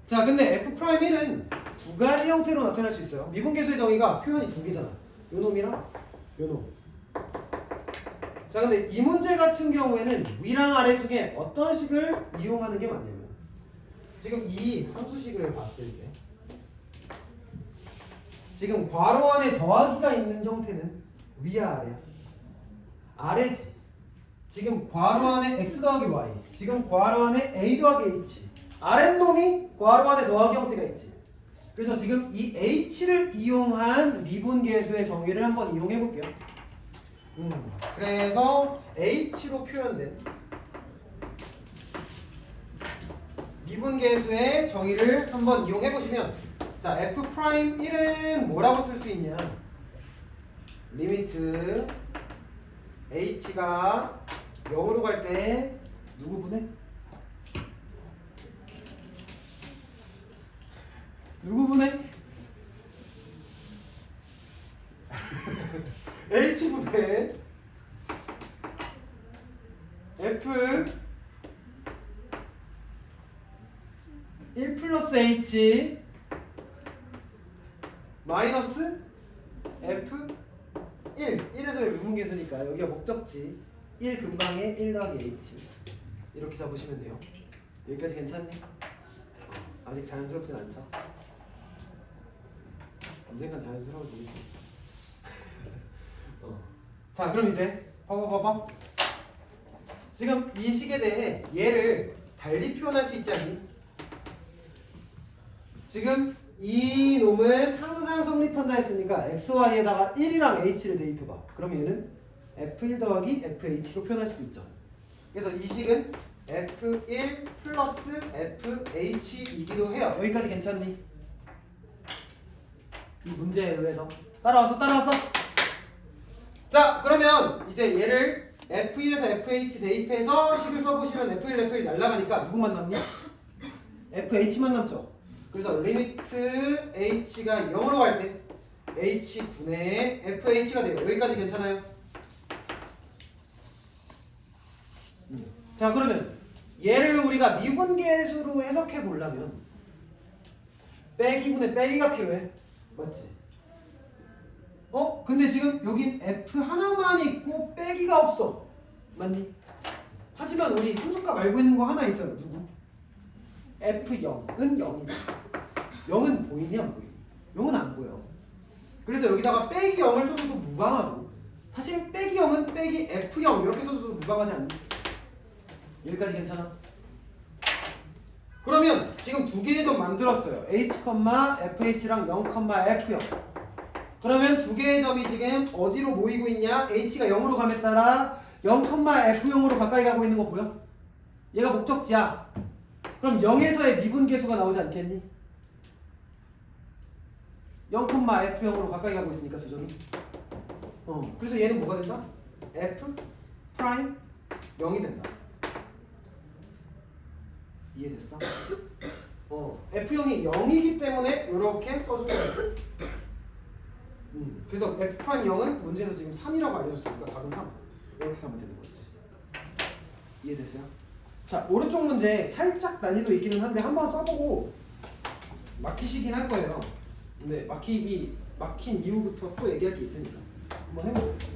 Speaker 1: 자, 근데 F 프라임 1은 두 가지 형태로 나타날 수 있어요. 미분계수의 정의가 표현이 두 개잖아. 요 놈이랑 요 놈. 자, 근데 이 문제 같은 경우에는 위랑 아래 중에 어떤 식을 이용하는 게 맞냐면 지금 이 함수식을 봤을 때 지금 괄호 안에 더하기가 있는 형태는 위야 아래야? 아래지. 지금 괄호 안에 x 더하기 y, 지금 괄호 안에 a 더하기 h, 아랫놈이 괄호 안에 더하기 형태가 있지. 그래서 지금 이 h를 이용한 미분계수의 정의를 한번 이용해 볼게요. 그래서 h로 표현된 미분계수의 정의를 한번 이용해 보시면, 자, f'1은 뭐라고 쓸 수 있냐? 리미트 h가 0으로 갈 때 누구 분해? 누구 분해? h 분해 f 1 플러스 h 마이너스 f 1에서의 미분계수니까 여기가 목적지 1 근방에 1 더하기 h 이렇게 잡으시면 돼요. 여기까지 괜찮니? 아직 자연스럽진 않죠? 언젠간 자연스러워지겠지. 자, 그럼 이제 봐봐. 지금 이 식에 대해 얘를 달리 표현할 수 있지 않니? 지금 이 놈은 항상 성립한다 했으니까 xy에다가 1이랑 h를 대입해봐. 그럼 얘는 f1 더하기 fh로 표현할 수도 있죠. 그래서 이 식은 f1 플러스 fh이기도 해요. 여기까지 괜찮니? 이 문제에 의해서 따라왔어? 자, 그러면 이제 얘를 f1에서 fh 대입해서 식을 써보시면 f1 날라가니까 누구만 남니? fh만 남죠. 그래서 리미트 h가 0으로 갈 때 h분의 fh가 돼요. 여기까지 괜찮아요? 자, 그러면 얘를 우리가 미분계수로 해석해 보려면 빼기분의 빼기가 필요해. 맞지? 근데 지금 여긴 f 하나만 있고 빼기가 없어. 맞니? 하지만 우리 함수값 알고 있는 거 하나 있어요. 누구? f0은 0이다. 0은 보이니 안 보이니? 0은 안 보여. 그래서 여기다가 빼기 0을 써도 무방하고, 사실 빼기 0은 빼기 f0 이렇게 써도 무방하지 않니? 여기까지 괜찮아? 그러면 지금 두 개의 점 만들었어요. h, fh랑 0, f0. 그러면 두 개의 점이 지금 어디로 모이고 있냐? h가 0으로 감에 따라 0, f0으로 가까이 가고 있는 거 보여? 얘가 목적지야. 그럼 0에서의 미분계수가 나오지 않겠니? 0, f0으로 가까이 가고 있으니까 두 점이. 그래서 얘는 뭐가 된다? f 프라임 0이 된다. 이해됐어? f0이 0이기 때문에 이렇게 써준 거예요. 그래서 f'0은 문제에서 지금 3이라고 알려줬으니까 답은 3. 이렇게 하면 되는 거지. 이해됐어요? 자, 오른쪽 문제 살짝 난이도 있기는 한데 한번 써보고 막히시긴 할 거예요. 근데 막힌 이후부터 또 얘기할 게 있으니까 한번 해볼게요.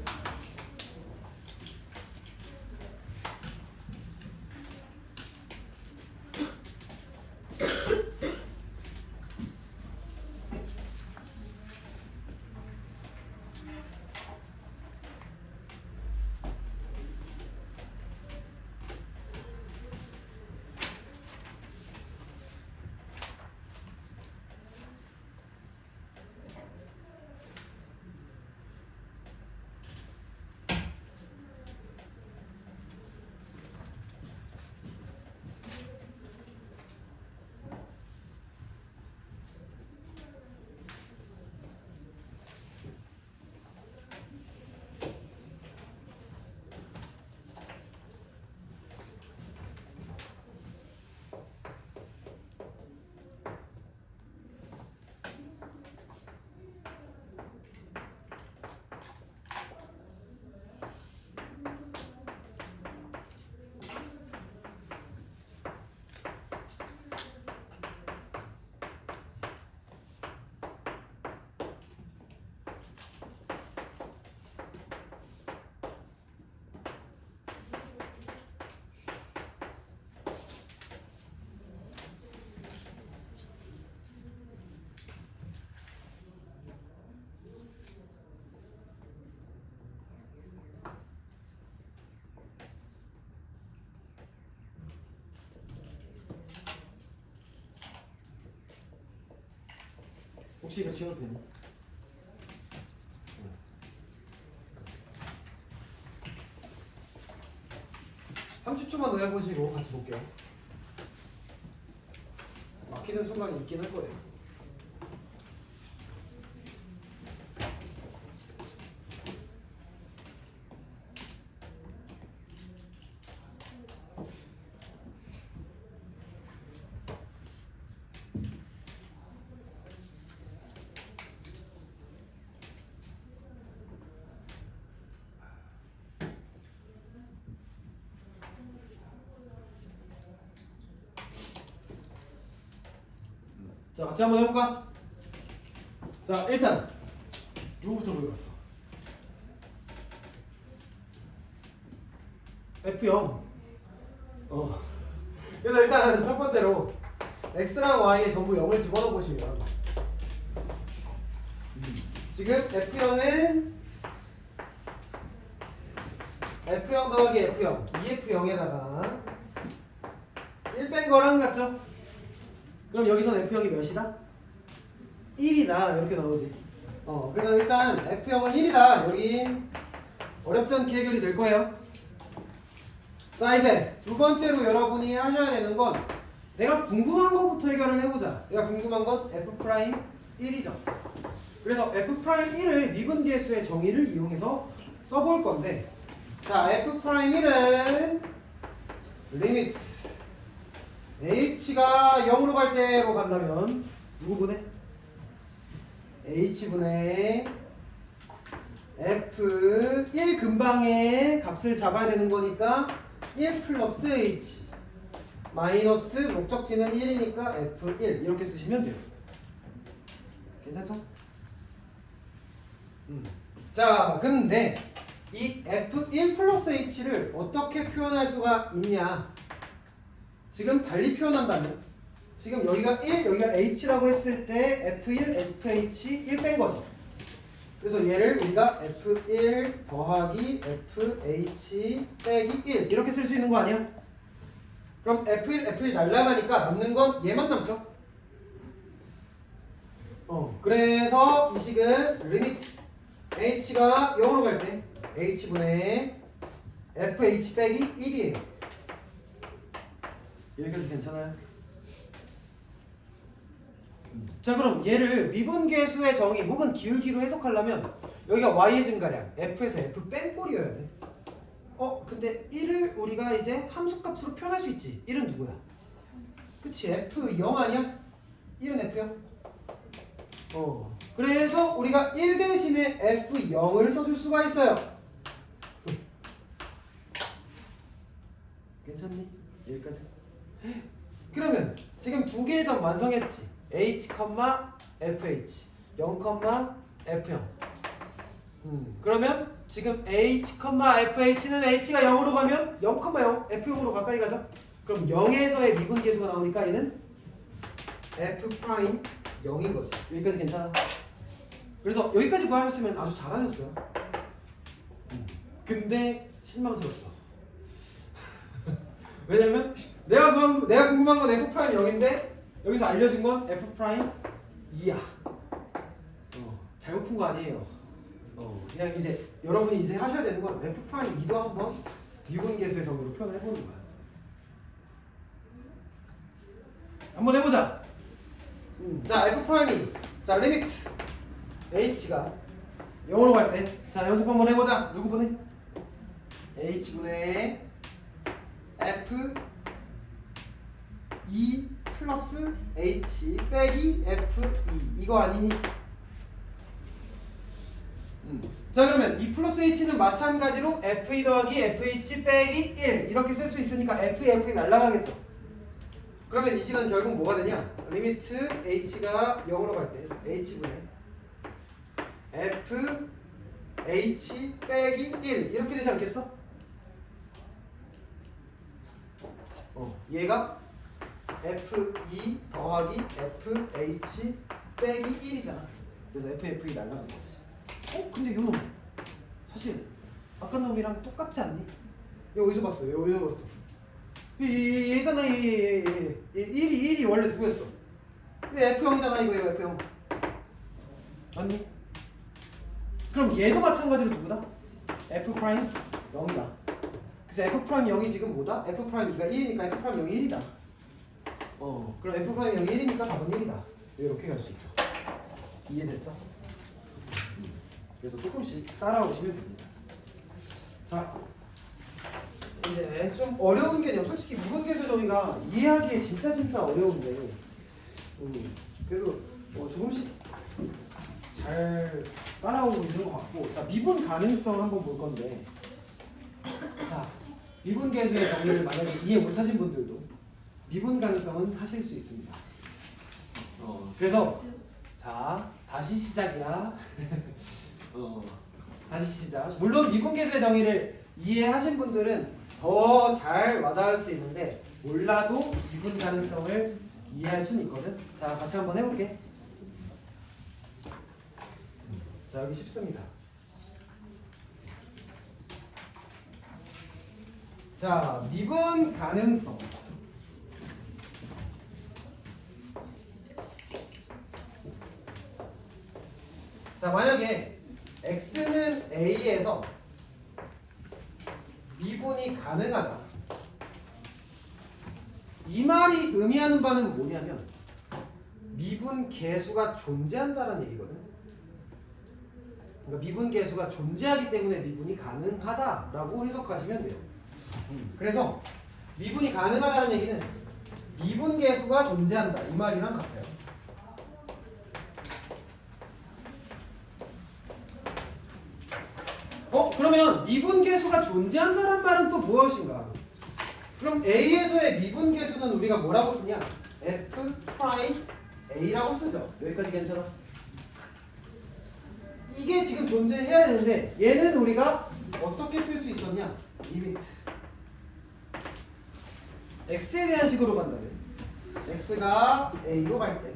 Speaker 1: 혹시 이거 지워도 되니? 30초만 더 해보시고 같이 볼게요. 막히는 순간이 있긴 할 거예요. 자, 같이 한번 해볼까? 자, 일단 누구부터 보여봤어? F0. 그래서 일단 첫 번째로 x랑 y에 전부 0을 집어넣어 보시면 지금 F0은 F0 더하기 F0 2F0에다가 1 뺀 거랑 같죠? 그럼 여기서는 F0이 몇이다? 1이다 이렇게 나오지. 그래서 일단 F0은 1이다. 여긴 어렵지 않게 해결이 될 거예요. 자, 이제 두 번째로 여러분이 하셔야 되는 건 내가 궁금한 거부터 해결을 해보자. 내가 궁금한 건 F'1이죠. 그래서 F'1을 미분계수의 정의를 이용해서 써볼 건데, 자, F'1은 리미트 h가 0으로 갈 때로 간다면 누구분의? h분의 f1 근방의 값을 잡아야 되는 거니까 1 플러스 h 마이너스 목적지는 1이니까 f1 이렇게 쓰시면 돼요. 괜찮죠? 자, 근데 이 f1 플러스 h를 어떻게 표현할 수가 있냐? 지금 달리 표현한다면 지금 여기가 1, 여기가 h라고 했을 때 f1, fh 1 뺀 거죠. 그래서 얘를 우리가 f1 더하기 fh 빼기 1 이렇게 쓸 수 있는 거 아니야? 그럼 f1 날라가니까 남는 건 얘만 남죠? 그래서 이 식은 리미트 h가 0으로 갈 때 h분의 fh 빼기 1이에요. 여기까지 괜찮아요? 자, 그럼 얘를 미분계수의 정의 혹은 기울기로 해석하려면 여기가 y의 증가량 f에서 f 뺀 꼴이어야 돼. 근데 1을 우리가 이제 함수값으로 표현할 수 있지. 1은 누구야? 그치, f0 아니야? 1은 f0. 그래서 우리가 1 대신에 f0을 써줄 수가 있어요. 괜찮니? 여기까지. 그러면 지금 두 개의 점 완성했지. h, fh 0, f0. 그러면 지금 h, fh는 h가 0으로 가면 0, 0 f0으로 가까이 가죠. 그럼 0에서의 미분계수가 나오니까 얘는 f' 0인 거지. 여기까지 괜찮아? 그래서 여기까지 구하셨으면 아주 잘하셨어요. 근데 실망스럽죠. 왜냐면 내가 궁금한 건 f' 0인데 여기서 알려준 건 f' 2야. 잘못 푼 거 아니에요. 그냥 이제 여러분이 이제 하셔야 되는 건 f' 2도 한번 미분계수의 정의로 표현해 보는 거야. 한번 해보자. 자, f'2. 자, 리미트 h가 0으로 갈 때. 자, 연습 한번 해보자. 누구분해? h분의 f 2 플러스 h 빼기 f2 이거 아니니? 자, 그러면 2 플러스 h는 마찬가지로 f2 더하기 fh 빼기 1 이렇게 쓸 수 있으니까 f2 날라가겠죠. 그러면 이 시간 결국 뭐가 되냐? 리미트 h가 0으로 갈 때 h분의 f h 빼기 1 이렇게 되지 않겠어? 얘가 f2 더하기 fh 빼기 1이잖아. 그래서 f2 날라가는 거지. 근데 요 놈 사실 아까 놈이랑 똑같지 않니? 얘 어디서 봤어? 얘 어디서 봤어? 얘잖아. 얘 1이 원래 누구였어? 얘 f0이잖아. 이거 F0. 맞니? 그럼 얘도 마찬가지로 누구다? f 프라임 0이다. 그래서 f 프라임 0이 지금 뭐다? f 프라임 2가 1이니까 f 프라임 0이 1이다. 그럼 f 프라임 0이 1이니까 답은 1이다. 이렇게 할 수 있죠. 이해됐어? 그래서 조금씩 따라오시면 됩니다. 자, 이제 좀 어려운 개념, 솔직히 무분계수 정의가 이해하기에 진짜 어려운데, 그래도 조금씩 잘 따라오고 있는 것 같고, 자, 미분 가능성 한번 볼 건데, 자, 미분계수의 정의를 만약에 이해 못하신 분들도 미분 가능성은 하실 수 있습니다. 그래서 자, 다시 시작이야. 다시 시작. 물론 미분계수의 정의를 이해하신 분들은 더 잘 와닿을 수 있는데 몰라도 미분 가능성을 이해할 수는 있거든. 자, 같이 한번 해볼게. 자, 여기 쉽습니다. 자, 미분 가능성. 자, 만약에 x는 a에서 미분이 가능하다. 이 말이 의미하는 바는 뭐냐면 미분 계수가 존재한다는 얘기거든. 그러니까 미분 계수가 존재하기 때문에 미분이 가능하다라고 해석하시면 돼요. 그래서 미분이 가능하다는 얘기는 미분 계수가 존재한다 이 말이랑 같아요. 그러면 미분계수가 존재한다는 말은 또 무엇인가? 그럼 A에서의 미분계수는 우리가 뭐라고 쓰냐? F 프라임 A라고 쓰죠. 여기까지 괜찮아? 이게 지금 존재해야 되는데 얘는 우리가 어떻게 쓸 수 있었냐? 리미트 X에 대한 식으로 간다면 X가 A로 갈 때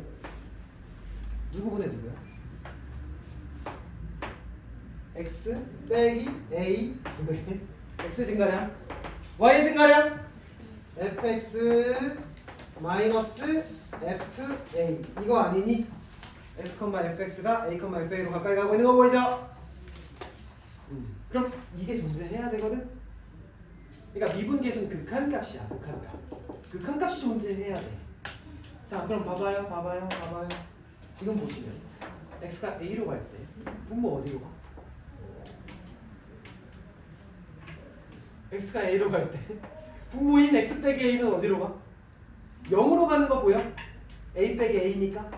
Speaker 1: 누구분의 누구야? x 빼기 a 분의 x 증가량 y의 증가량 fx 마이너스 fa 이거 아니니? x, fx가 a, fa로 가까이 가고 있는 거 보이죠? 그럼 이게 존재해야 되거든? 그러니까 미분계수는 극한값이야. 극한값. 극한값이 존재해야 돼. 자, 그럼 봐봐요. 지금 보시면 x가 a로 갈 때 분모 어디로 가? x가 a로 갈 때 분모인 x 빼기 a는 어디로 가? 0으로 가는 거 보여? a 빼기 a니까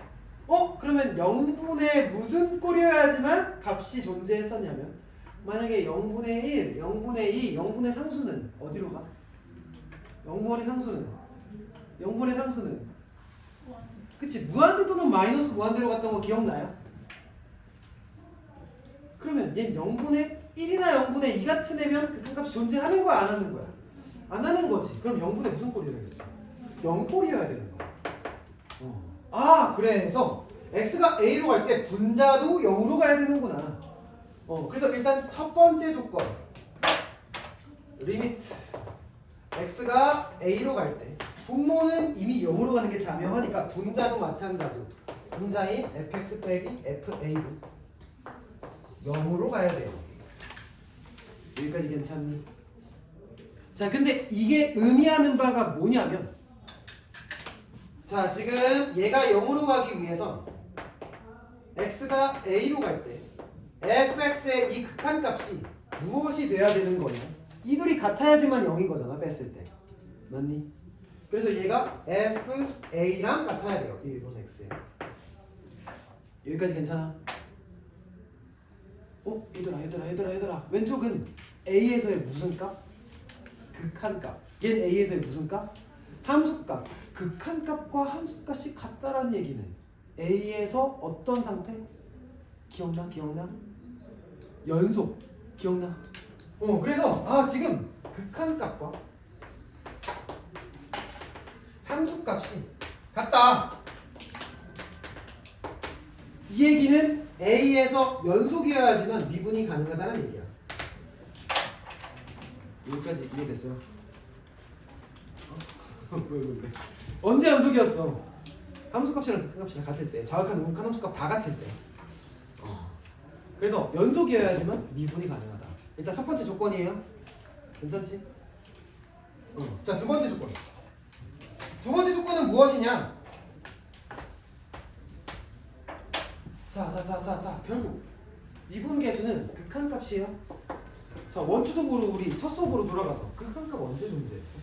Speaker 1: 그러면 0분의 무슨 꼴이어야지만 값이 존재했었냐면 만약에 0분의 1, 0분의 2, 0분의 상수는 어디로 가? 0분의 상수는 그치 무한대 또는 마이너스 무한대로 갔던 거 기억나요? 그러면 얘는 0분의 1이나 0분의 2 같은 애면 극한값이 존재하는 거야 안 하는 거야? 안 하는 거지. 그럼 0분의 무슨 꼴이어야겠어? 0꼴이어야 되는 거야. 그래서 x가 a로 갈 때 분자도 0으로 가야 되는구나. 그래서 일단 첫 번째 조건 리미트 x가 a로 갈 때 분모는 이미 0으로 가는 게 자명하니까 분자도 마찬가지로 분자인 fx 빼기 fa도 0으로 가야 돼요. 여기까지 괜찮니? 자, 근데 이게 의미하는 바가 뭐냐면 자, 지금 얘가 0으로 가기 위해선 x가 a로 갈 때 fx의 이 극한값이 무엇이 돼야 되는 거냐? 이 둘이 같아야지만 0인 거잖아, 뺐을 때. 맞니? 그래서 얘가 fa랑 같아야 돼요. 1번 x에. 여기까지 괜찮아? 얘들아. 왼쪽은 a에서의 무슨 값? 극한값. 얘는 a에서의 무슨 값? 함수값. 극한값과 함수값이 같다라는 얘기는 a에서 어떤 상태? 기억나? 연속. 기억나? 그래서 지금 극한값과 함수값이 같다. 이 얘기는 A에서 연속이어야지만 미분이 가능하다는 얘기야. 여기까지 이해됐어요? 왜? 언제 연속이었어? 함수값이랑 극한값이랑 같을 때, 정확한 우극한 함수값 다 같을 때. 그래서 연속이어야지만 미분이 가능하다. 일단 첫 번째 조건이에요. 괜찮지? 자, 두 번째 조건. 두 번째 조건은 무엇이냐? 자, 결국 미분계수는 극한값이에요. 자, 원초적으로 우리 첫 수업으로 돌아가서 극한값 언제 존재했어?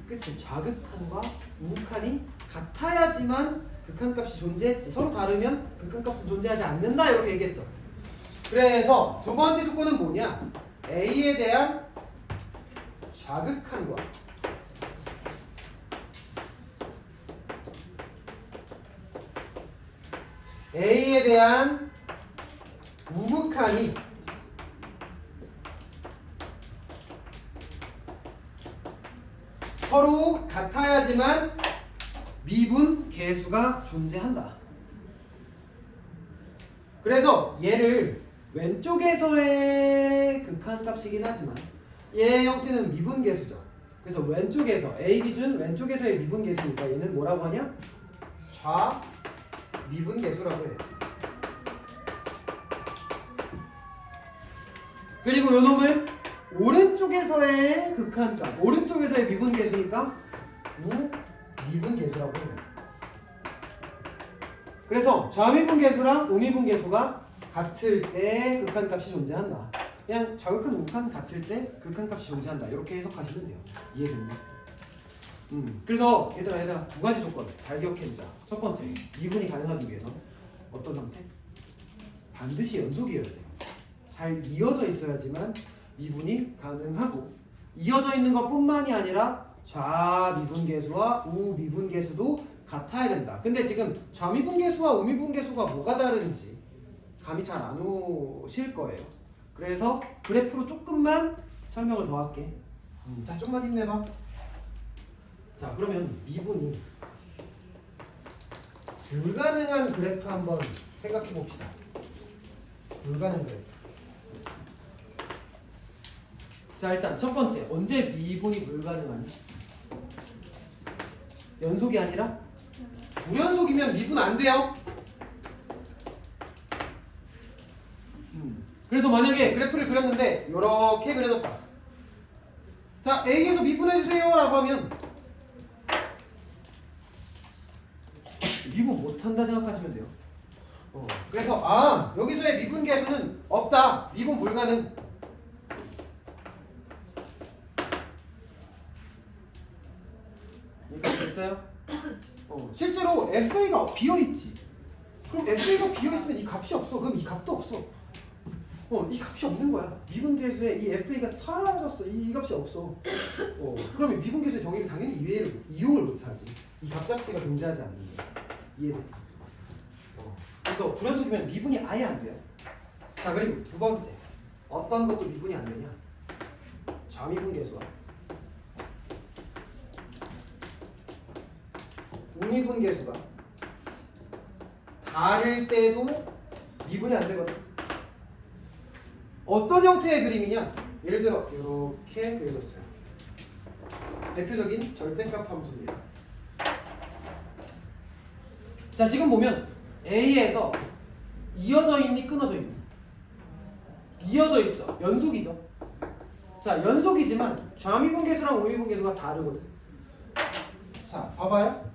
Speaker 1: 그치? 좌극한과 우극한이 같아야지만 극한값이 존재했지. 서로 다르면 극한값은 존재하지 않는다 이렇게 얘기했죠. 그래서 두 번째 조건은 뭐냐? A에 대한 좌극한과 A에 대한 우극한이 서로 같아야지만 미분 계수가 존재한다. 그래서 얘를 왼쪽에서의 극한값이긴 하지만 얘의 형태는 미분 계수죠. 그래서 왼쪽에서 A 기준 왼쪽에서의 미분 계수니까 얘는 뭐라고 하냐? 좌 미분 계수라고 해요. 그리고 요 놈은 오른쪽에서의 극한값, 오른쪽에서의 미분 계수니까 우 미분 계수라고 해요. 그래서 좌미분 계수랑 우미분 계수가 같을 때 극한값이 존재한다. 그냥 좌극한 우극한 같을 때 극한값이 존재한다. 이렇게 해석하시면 돼요. 이해됐니? 그래서 얘들아 두 가지 조건 잘 기억해주자. 첫 번째, 미분이 가능하기 위해서 어떤 상태? 반드시 연속이어야 돼요. 잘 이어져 있어야지만 미분이 가능하고, 이어져 있는 것뿐만이 아니라 좌미분계수와 우미분계수도 같아야 된다. 근데 지금 좌미분계수와 우미분계수가 뭐가 다른지 감이 잘 안 오실 거예요. 그래서 그래프로 조금만 설명을 더 할게. 자, 좀만 힘내봐. 자, 그러면 미분이 불가능한 그래프 한번 생각해 봅시다. 불가능 그래프. 자, 일단 첫 번째, 언제 미분이 불가능하니? 연속이 아니라 불연속이면 미분 안 돼요. 그래서 만약에 그래프를 그렸는데 이렇게 그려졌다. 자, A에서 미분해주세요 라고 하면 미분 못한다 생각하시면 돼요. 그래서 여기서의 미분 계수는 없다. 미분 불가능. 이렇게 됐어요? 실제로 FA가 비어있지. 그럼 FA가 비어있으면 이 값이 없어. 그럼 이 값도 없어. 이 값이 없는 거야. 미분계수에 이 FA가 사라졌어. 이 값이 없어. 그러면 미분계수의 정의를 당연히 이용을 못하지. 이 값 자체가 존재하지 않는 거야. 이해돼? 그래서 불연속이면 미분이 아예 안 돼요. 자, 그리고 두 번째, 어떤 것도 미분이 안 되냐? 좌미분계수와 우미분계수가 다를 때도 미분이 안 되거든. 어떤 형태의 그림이냐? 예를 들어 이렇게 그려졌어요. 대표적인 절대값 함수입니다. 자, 지금 보면 A에서 이어져 있니 끊어져 있니? 이어져 있죠. 연속이죠. 자, 연속이지만 좌미분계수랑 우미분계수가 다르거든. 자, 봐봐요.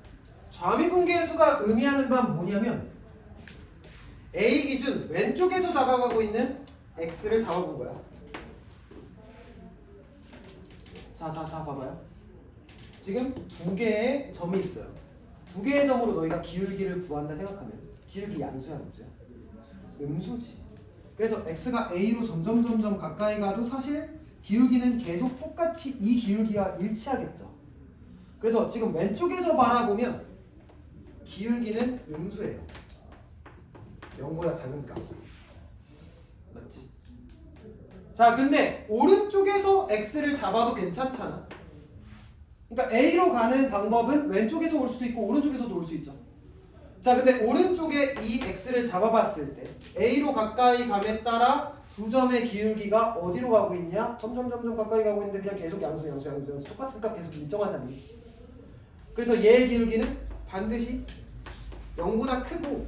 Speaker 1: 좌미분계수가 의미하는 바는 뭐냐면 A 기준 왼쪽에서 다가가고 있는 X를 잡아본 거야. 자, 봐봐요. 지금 두 개의 점이 있어요. 두 개의 점으로 너희가 기울기를 구한다 생각하면 기울기 양수야, 음수야? 음수지. 그래서 X가 A로 점점 가까이 가도 사실 기울기는 계속 똑같이 이 기울기와 일치하겠죠. 그래서 지금 왼쪽에서 바라보면 기울기는 음수예요. 0보다 작은 값. 맞지? 자, 근데 오른쪽에서 X를 잡아도 괜찮잖아. 그러니까 A로 가는 방법은 왼쪽에서 올 수도 있고 오른쪽에서도 올 수 있죠. 자, 근데 오른쪽에 이 X를 잡아봤을 때 A로 가까이 감에 따라 두 점의 기울기가 어디로 가고 있냐? 점점 가까이 가고 있는데 그냥 계속 양수 똑같은 값 계속 일정하지 않니? 그래서 얘의 기울기는 반드시 0보다 크고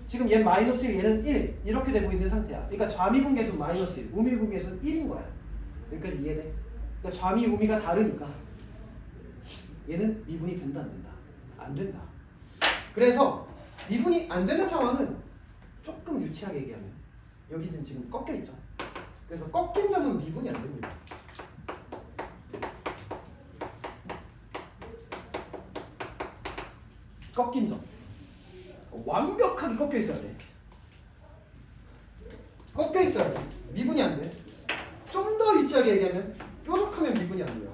Speaker 1: 지금 얘 마이너스 1, 얘는 1 이렇게 되고 있는 상태야. 그러니까 좌미분계수 마이너스 1, 우미분계수는 1인 거야. 여기까지 이해돼? 그러니까 좌미, 우미가 다르니까 얘는 미분이 된다 안 된다? 안 된다. 그래서 미분이 안 되는 상황은 조금 유치하게 얘기하면 여기는 지금 꺾여 있죠. 그래서 꺾인 점은 미분이 안 됩니다. 꺾인 점 완벽하게 꺾여 있어야 돼. 꺾여 있어야 돼. 미분이 안 돼. 좀 더 유치하게 얘기하면 뾰족하면 미분이 안 돼요.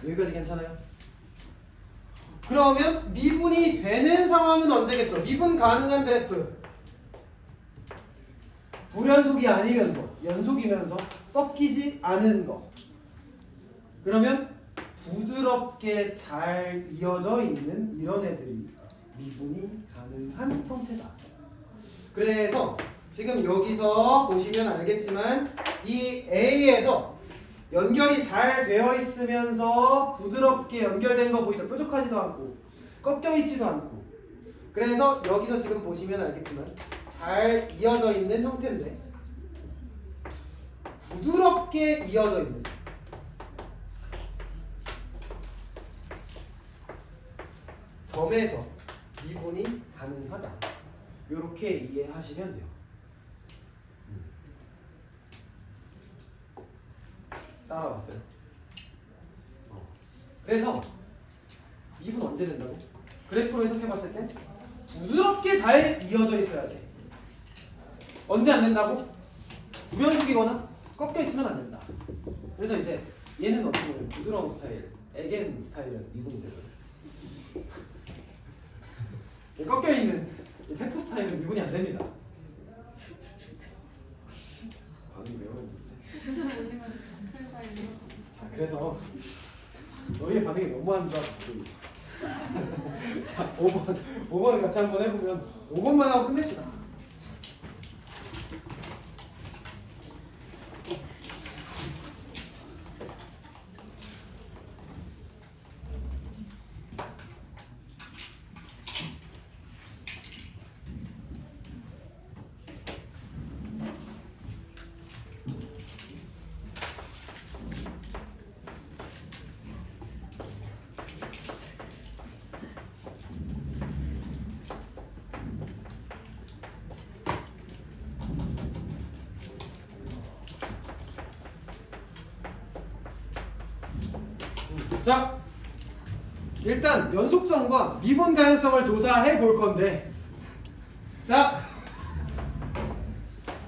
Speaker 1: 여기까지 괜찮아요? 그러면 미분이 되는 상황은 언제겠어? 미분 가능한 그래프 불연속이 아니면서 연속이면서 꺾이지 않은 거. 그러면 부드럽게 잘 이어져 있는 이런 애들이 미분이 가능한 형태다. 그래서 지금 여기서 보시면 알겠지만 이 A에서 연결이 잘 되어 있으면서 부드럽게 연결된 거 보이죠? 뾰족하지도 않고 꺾여 있지도 않고. 그래서 여기서 지금 보시면 알겠지만 잘 이어져 있는 형태인데 부드럽게 이어져 있는 점에서 미분이 가능하다. 이렇게 이해하시면 돼요. 따라왔어요? 그래서 미분 언제 된다고? 그래프로 해석해봤을 때 부드럽게 잘 이어져 있어야 돼. 언제 안 된다고? 불연속이거나 꺾여 있으면 안 된다. 그래서 이제 얘는 어떻게 보면 부드러운 스타일, 에겐 스타일은 미분이 되거든. 꺾여 있는 테토 스타일은 미분이 안 됩니다. 반응이 매우 자, 그래서 너희의 반응이 너무 안 좋아서 자, 5번을 같이 한번 해보면 5번만 하고 끝냅시다. 자, 일단 연속성과 미분 가능성을 조사해 볼 건데, 자,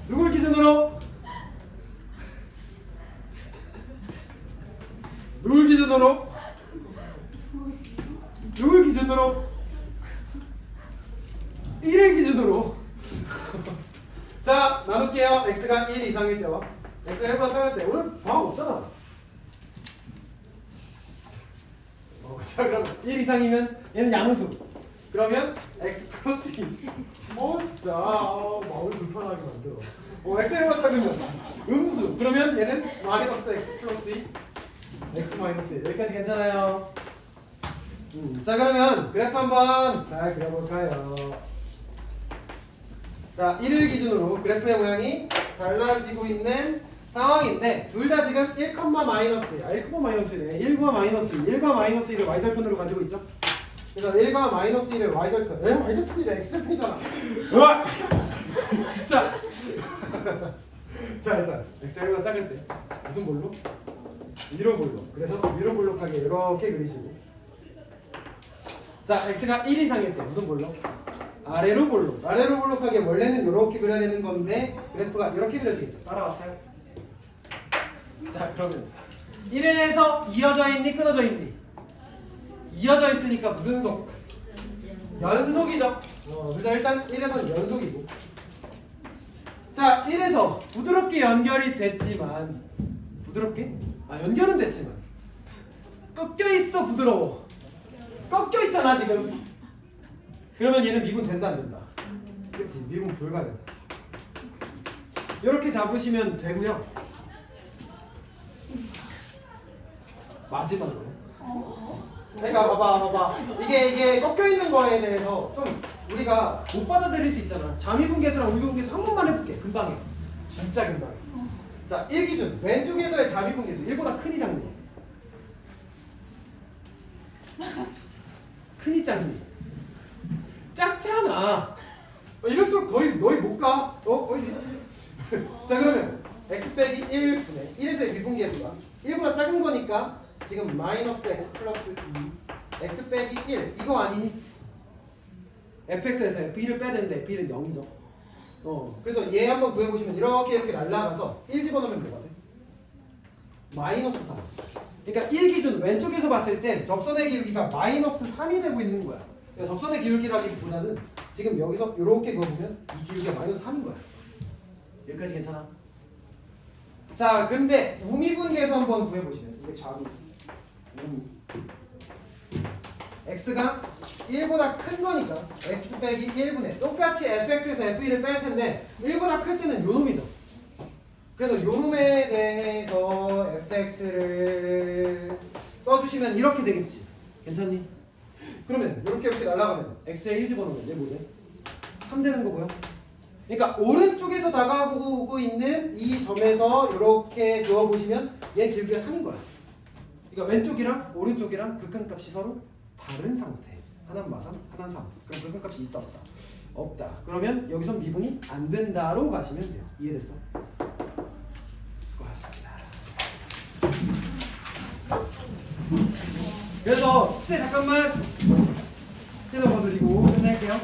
Speaker 1: 누굴 기준으로? 누굴 기준으로? 누굴 기준으로? 1을 기준으로. 자, 나눌게요. x가 1 이상일 때와 x가 1보다 작을 때. 오늘 방학 없잖아. 자, 그럼 1 이상이면 얘는 양수. 그러면 x 플러스 2. 진짜 마음을 불편하게 만들어. x의 과 작으면 음수. 그러면 얘는 마이너스 x 플러스 2, x 마이너스 1. 여기까지 괜찮아요? 자, 그러면 그래프 한번 잘 그려볼까요? 자, 1을 기준으로 그래프의 모양이 달라지고 있는 상황인데 둘 다 지금 1, 마이너스 1, 마이너스네. 1과 마이너스 1, 1과 마이너스 1을 y절편으로 가지고 있죠. 그래서 1과 마이너스 1을 y절편. y절편이래. x절편이잖아. 으아! 진짜. 자, 일단 x가 작을 때 무슨 볼록? 위로 볼록. 그래서 위로 볼록하게 이렇게 그리시고. 자, x가 1 이상일 때 무슨 볼록? 아래로 볼록. 아래로 볼록하게 원래는 이렇게 그려야 되는 건데 그래프가 이렇게 그려지겠죠. 따라왔어요? 자, 그러면 1에서 이어져 있니 끊어져 있니? 이어져 있으니까 무슨 속? 연속이죠. 그래서 일단 1에서는 연속이고. 자, 1에서 부드럽게 연결이 됐지만 부드럽게? 연결은 됐지만 꺾여 있어. 부드러워. 꺾여 있잖아 지금. 그러면 얘는 미분 된다 안 된다? 그렇지, 미분 불가능. 이렇게 잡으시면 되고요. 마지막으로 그러니까 봐봐. 이게 꺾여 있는 거에 대해서 좀 우리가 못 받아들일 수 있잖아. 잠의분계수랑 우미분계수 한 번만 해볼게. 금방 해. 진짜 금방 해. 자, 1기준 왼쪽에서의 잠의분계수 1보다 크니 작니? 크니 작니? 작잖아. 이럴수록 너희 못 가. 어디지? 자, 그러면 x 빼기 1분의 1에서의 미분계수가 1보다 작은 거니까 지금 마이너스 x 플러스 2 x 빼기 1 이거 아니니? fx에서 f1을 빼야 되는데 f1은 0이죠. 그래서 얘 한번 구해보시면 이렇게 날라가서 1 집어넣으면 뭐가 돼? 마이너스 3. 그러니까 1기준 왼쪽에서 봤을 땐 접선의 기울기가 마이너스 3이 되고 있는 거야. 그러니까 접선의 기울기라기보다는 지금 여기서 이렇게 그어보면 이 기울기가 마이너스 3인 거야. 여기까지 괜찮아? 자, 근데 우미분계에서 한번 구해보시면 이게 좌우 우미 x가 1보다 큰 거니까 x 빼기 1분의 똑같이 fx에서 f1을 뺄 텐데 1보다 클 때는 요 놈이죠. 그래서 요 놈에 대해서 fx를 써주시면 이렇게 되겠지. 괜찮니? 그러면 이렇게 날아가면 x에 1 집어넣으면 얘 뭐돼? 3 되는 거 보여? 그러니까 오른쪽에서 다가오고 있는 이 점에서 이렇게 그어보시면 얘 기울기가 3인 거야. 그러니까 왼쪽이랑 오른쪽이랑 극한값이 서로 다른 상태. 하나는 마삼, 하나는 3. 그럼 극한값이 있다 없다? 없다. 그러면 여기서 미분이 안 된다로 가시면 돼요. 이해됐어? 수고하셨습니다. 그래서 숙제 잠깐만 뜯어봐드리고 끝낼게요.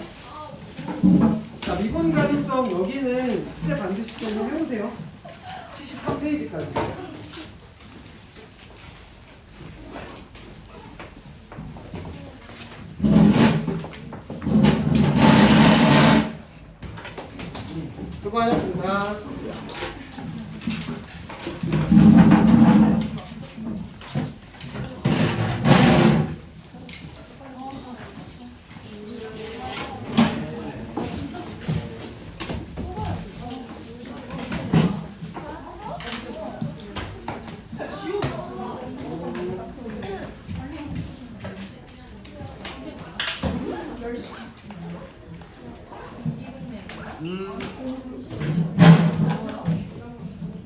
Speaker 1: 자, 미분 가능성 여기는 숙제 반드시 좀 해보세요. 73페이지까지. 수고하셨습니다.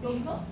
Speaker 2: 여기서?